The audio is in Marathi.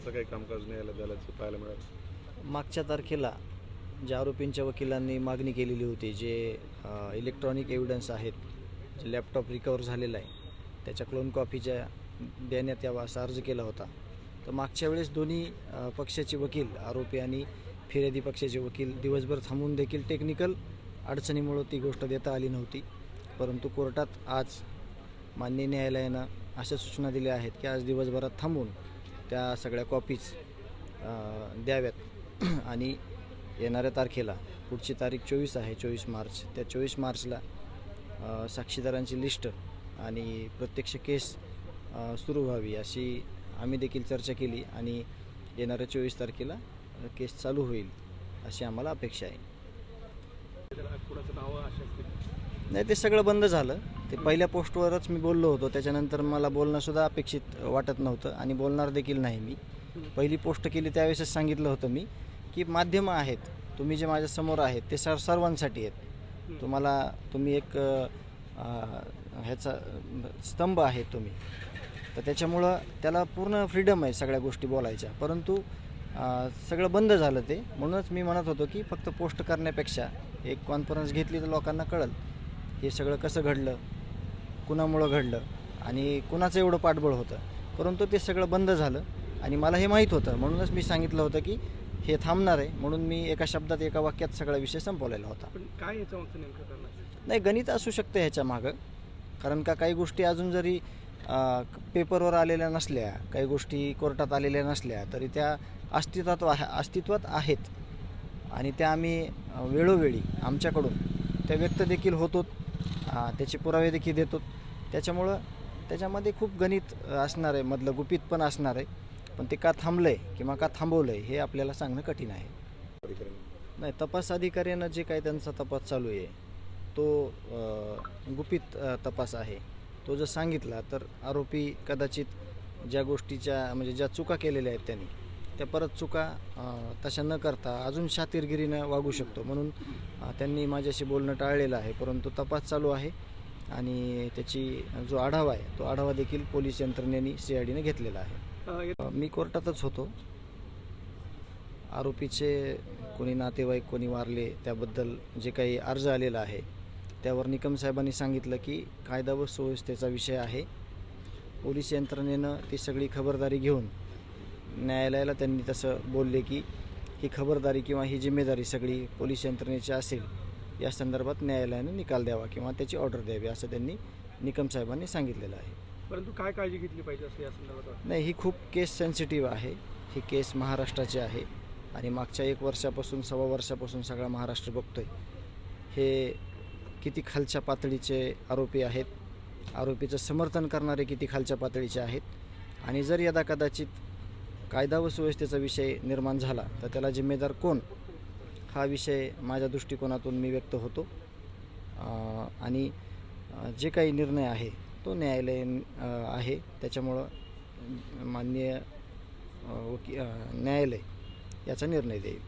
असं काही कामकाज न्यायालयात झाल्याचं पाहायला मिळालं? मागच्या तारखेला ज्या आरोपींच्या वकिलांनी मागणी केलेली होती, जे इलेक्ट्रॉनिक एव्हिडन्स आहेत, जे लॅपटॉप रिकवर झालेला आहे, त्याच्या क्लोन कॉपीच्या देण्यात यावा असा अर्ज केला होता. तर मागच्या वेळेस दोन्ही पक्षाचे वकील, आरोपी आणि फिर्यादी पक्षाचे वकील दिवसभर थांबून देखील टेक्निकल अडचणीमुळं ती गोष्ट देता आली नव्हती. परंतु कोर्टात आज माननीय न्यायालयानं अशा सूचना दिल्या आहेत की आज दिवसभरात थांबून त्या सगळ्या कॉपीज द्याव्यात आणि येणाऱ्या तारखेला, पुढची तारीख 24 आहे, 24 मार्च, त्या 24 मार्चला साक्षीदारांची लिस्ट आणि प्रत्यक्ष केस सुरू व्हावी अशी आम्ही देखील चर्चा केली आणि येणाऱ्या 24 तारखेला केस चालू होईल अशी आम्हाला अपेक्षा आहे. नाही, ते सगळं बंद झालं. ते पहिल्या पोस्टवरच मी बोललो होतो, त्याच्यानंतर मला बोलणंसुद्धा अपेक्षित वाटत नव्हतं आणि बोलणार देखील नाही. मी पहिली पोस्ट केली त्यावेळेसच सांगितलं होतं मी की माध्यमं आहेत, तुम्ही जे माझ्यासमोर आहेत ते सर्वांसाठी आहेत. तुम्ही एक ह्याचा स्तंभ आहे तुम्ही, तर त्याच्यामुळं त्याला पूर्ण फ्रीडम आहे सगळ्या गोष्टी बोलायच्या. परंतु सगळं बंद झालं ते, म्हणूनच मी म्हणत होतो की फक्त पोस्ट करण्यापेक्षा एक कॉन्फरन्स घेतली तर लोकांना कळलं हे सगळं कसं घडलं, कुणामुळं घडलं आणि कुणाचं एवढं पाठबळ होतं. परंतु ते सगळं बंद झालं आणि मला हे माहीत होतं, म्हणूनच मी सांगितलं होतं की हे थांबणार आहे, म्हणून मी एका शब्दात, एका वाक्यात सगळा विषय संपवलेला होता. पण काय याच्यामागचं नेमकं करणार? नाही, गणित असू शकतं ह्याच्या मागं, कारण का काही गोष्टी अजून जरी पेपरवर आलेल्या नसल्या, काही गोष्टी कोर्टात आलेल्या नसल्या तरी त्या अस्तित्वात आहेत आणि त्या आम्ही वेळोवेळी आमच्याकडून त्या व्यक्त देखील होतो, त्याचे पुरावे देखील देतो. त्याच्यामुळं त्याच्यामध्ये खूप गणित असणार आहे, मधलं गुपित पण असणार आहे. पण ते का थांबलं आहे किंवा का थांबवलं आहे हे आपल्याला सांगणं कठीण आहे. नाही, तपास अधिकाऱ्यानं जे काही त्यांचा तपास चालू आहे तो गुपित तपास आहे. तो जर सांगितला तर आरोपी कदाचित ज्या गोष्टीच्या म्हणजे ज्या चुका केलेल्या आहेत त्यांनी त्या परत चुका तशा न करता अजून शातीरगिरीनं वागू शकतो, म्हणून त्यांनी माझ्याशी बोलणं टाळलेलं आहे. परंतु तपास चालू आहे आणि त्याची जो आढावा आहे तो आढावा देखील पोलीस यंत्रणेने CIDने घेतलेला आहे. मी कोर्टातच होतो. आरोपीचे कोणी नातेवाईक कोणी वारले त्याबद्दल जे काही अर्ज आलेला आहे त्यावर निकम साहेबांनी सांगितलं की कायदा व सुव्यवस्थेचा विषय आहे. पोलीस यंत्रणेनं ती सगळी खबरदारी घेऊन न्यायालयाला त्यांनी तसं बोलले की ही खबरदारी किंवा ही जिम्मेदारी सगळी पोलीस यंत्रणेची असेल, या संदर्भात न्यायालयाने निकाल द्यावा किंवा त्याची ऑर्डर द्यावी असं त्यांनी निकम साहेबांनी सांगितलेलं आहे. परंतु काय काळजी घेतली पाहिजे असं या संदर्भात? नाही, ही खूप केस सेन्सिटिव्ह आहे. ही केस महाराष्ट्राची आहे आणि मागच्या 1 वर्षापासून, 1.25 वर्षापासून सगळा महाराष्ट्र बघतोय हे किती खालच्या पातळीचे आरोपी आहेत, आरोपीचं समर्थन करणारे किती खालच्या पातळीचे आहेत आणि जर यदा कदाचित कायदा व सुव्यवस्थेचा विषय निर्माण झाला तर त्याला जिम्मेदार कोण, हा विषय माझ्या दृष्टिकोनातून मी व्यक्त होतो आणि जे काही निर्णय आहे तो न्यायालयीन आहे. त्याच्यामुळं माननीय न्यायालय याचा निर्णय देईल.